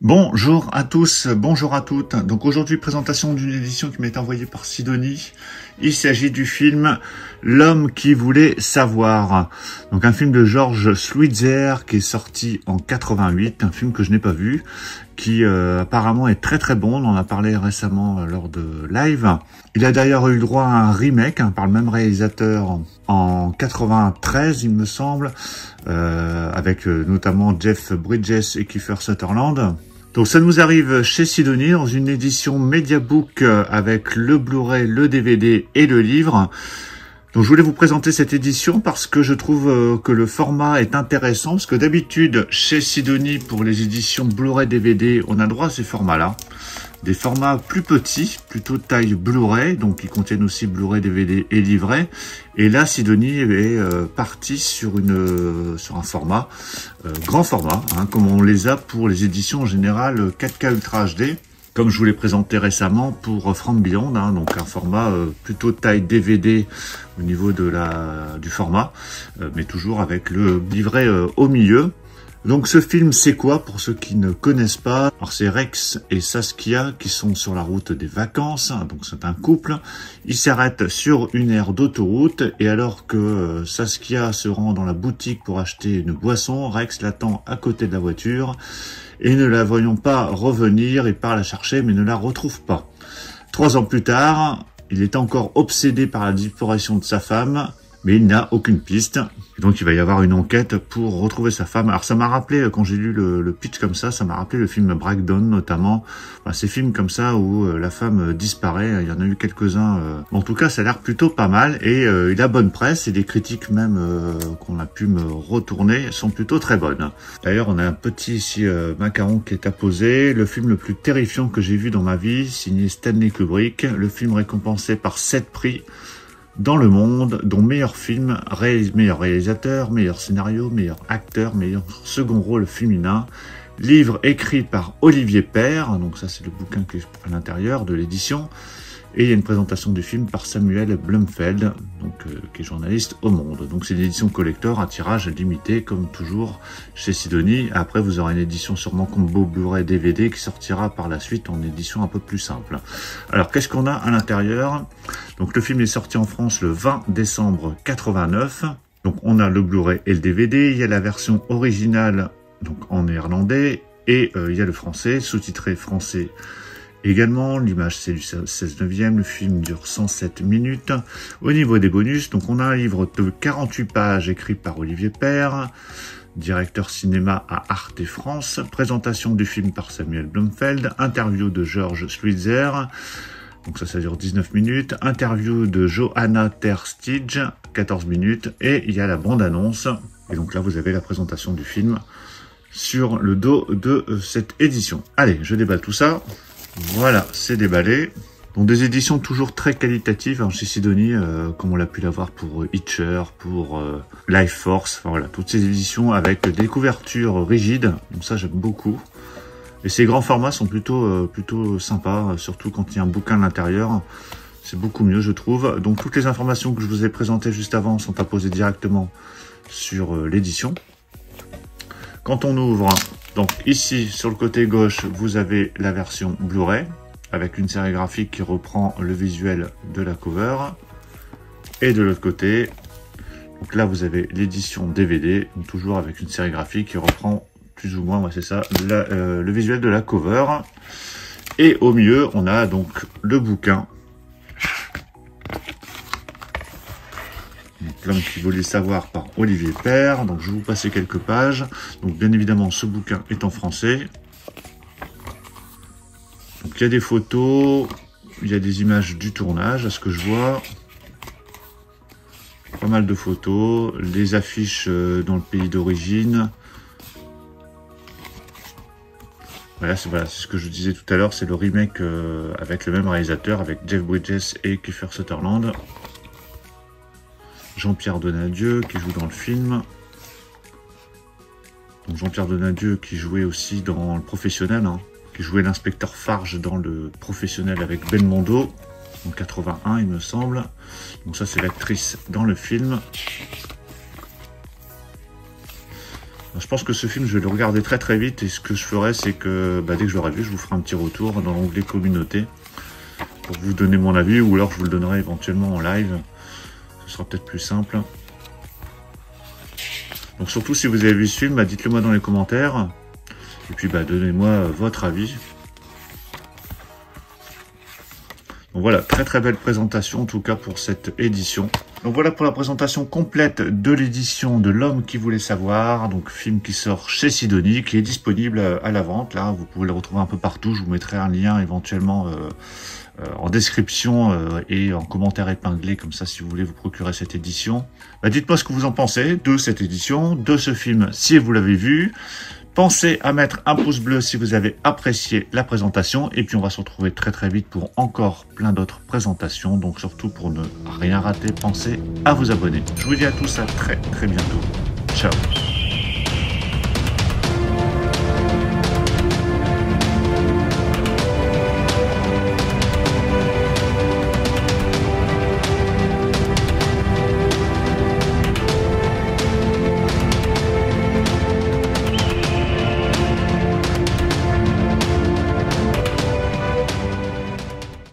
Bonjour à tous, bonjour à toutes. Donc aujourd'hui, présentation d'une édition qui m'est envoyée par Sidonie. Il s'agit du film L'homme qui voulait savoir. Donc un film de George Schweitzer qui est sorti en 88, un film que je n'ai pas vu, qui apparemment est très très bon. On en a parlé récemment lors de live. Il a d'ailleurs eu droit à un remake par le même réalisateur en 93, il me semble, avec notamment Jeff Bridges et Kiefer Sutherland. Donc ça nous arrive chez Sidonie dans une édition Mediabook avec le Blu-ray, le DVD et le livre. Donc je voulais vous présenter cette édition parce que je trouve que le format est intéressant, parce que d'habitude chez Sidonie pour les éditions Blu-ray DVD, on a droit à ces formats-là. Des formats plus petits, plutôt taille Blu-ray, donc qui contiennent aussi Blu-ray, DVD et livret. Et là, Sidonie est partie sur un format, grand format, comme on les a pour les éditions en général 4K Ultra HD, comme je vous l'ai présenté récemment pour From Beyond, donc un format plutôt taille DVD au niveau du format, mais toujours avec le livret au milieu. Donc ce film, c'est quoi pour ceux qui ne connaissent pas? Alors c'est Rex et Saskia qui sont sur la route des vacances, donc c'est un couple. Ils s'arrêtent sur une aire d'autoroute et alors que Saskia se rend dans la boutique pour acheter une boisson, Rex l'attend à côté de la voiture et ne la voyant pas revenir, il part la chercher mais ne la retrouve pas. 3 ans plus tard, il est encore obsédé par la disparition de sa femme, mais il n'a aucune piste. Et donc il va y avoir une enquête pour retrouver sa femme. Alors ça m'a rappelé, quand j'ai lu le pitch comme ça m'a rappelé le film Breakdown notamment. Enfin, ces films comme ça où la femme disparaît, il y en a eu quelques-uns. En tout cas, ça a l'air plutôt pas mal. Et il a bonne presse et les critiques même qu'on a pu me retourner sont plutôt très bonnes. D'ailleurs, on a un petit ici macaron qui est apposé. Le film le plus terrifiant que j'ai vu dans ma vie, signé Stanley Kubrick. Le film récompensé par 7 prix dans le monde, dont meilleur film, meilleur réalisateur, meilleur scénario, meilleur acteur, meilleur second rôle féminin. Livre écrit par Olivier Père, donc ça c'est le bouquin qui est à l'intérieur de l'édition. Et il y a une présentation du film par Samuel Blumfeld, donc, qui est journaliste au Monde. Donc c'est une édition collector à tirage limité, comme toujours chez Sidonie. Après, vous aurez une édition sûrement combo Blu-ray DVD qui sortira par la suite en édition un peu plus simple. Alors, qu'est-ce qu'on a à l'intérieur? Donc le film est sorti en France le 20 décembre 89. Donc on a le Blu-ray et le DVD. Il y a la version originale donc en néerlandais et il y a le français, sous-titré français. Également, l'image c'est du 16/9, le film dure 107 minutes. Au niveau des bonus, donc on a un livre de 48 pages écrit par Olivier Père, directeur cinéma à Arte France, présentation du film par Samuel Blumfeld, interview de George Schweitzer, donc ça dure 19 minutes, interview de Johanna Ter-Stige, 14 minutes, et il y a la bande-annonce. Et donc là, vous avez la présentation du film sur le dos de cette édition. Allez, je déballe tout ça. Voilà, c'est déballé. Donc des éditions toujours très qualitatives chez Sidonie, comme on l'a pu l'avoir pour Hitcher, pour Life Force, enfin voilà, toutes ces éditions avec des couvertures rigides, donc ça j'aime beaucoup. Et ces grands formats sont plutôt sympas, surtout quand il y a un bouquin à l'intérieur, c'est beaucoup mieux je trouve. Donc toutes les informations que je vous ai présentées juste avant sont apposées directement sur l'édition. Quand on ouvre, donc ici sur le côté gauche, vous avez la version Blu-ray avec une série graphique qui reprend le visuel de la cover. Et de l'autre côté, donc là vous avez l'édition DVD, donc toujours avec une série graphique qui reprend plus ou moins, c'est ça, le visuel de la cover. Et au milieu, on a donc le bouquin. L'homme qui voulait savoir par Olivier Père. Donc je vais vous passer quelques pages. Donc bien évidemment ce bouquin est en français. Donc il y a des photos, il y a des images du tournage à ce que je vois. Pas mal de photos, les affiches dans le pays d'origine. Voilà, c'est ce que je disais tout à l'heure, c'est le remake avec le même réalisateur, avec Jeff Bridges et Kiefer Sutherland. Jean-Pierre Donadieu qui joue dans le film. Donc Jean-Pierre Donadieu qui jouait aussi dans le Professionnel, qui jouait l'inspecteur Farge dans le Professionnel avec Belmondo, en 81 il me semble. Donc ça c'est l'actrice dans le film. Je pense que ce film, je vais le regarder très très vite et ce que je ferai, c'est que dès que je l'aurai vu, je vous ferai un petit retour dans l'onglet communauté pour vous donner mon avis, ou alors je vous le donnerai éventuellement en live. Ce sera peut-être plus simple. Donc surtout si vous avez vu ce film, dites-le moi dans les commentaires. Et puis donnez-moi votre avis. Donc voilà, très très belle présentation en tout cas pour cette édition. Donc voilà pour la présentation complète de l'édition de L'Homme qui voulait savoir. Donc film qui sort chez Sidonie, qui est disponible à la vente. Là, vous pouvez le retrouver un peu partout. Je vous mettrai un lien éventuellement en description et en commentaire épinglé, comme ça si vous voulez vous procurer cette édition. Dites-moi ce que vous en pensez de cette édition, de ce film si vous l'avez vu. Pensez à mettre un pouce bleu si vous avez apprécié la présentation. Et puis on va se retrouver très très vite pour encore plein d'autres présentations. Donc surtout pour ne rien rater, pensez à vous abonner. Je vous dis à tous à très très bientôt. Ciao.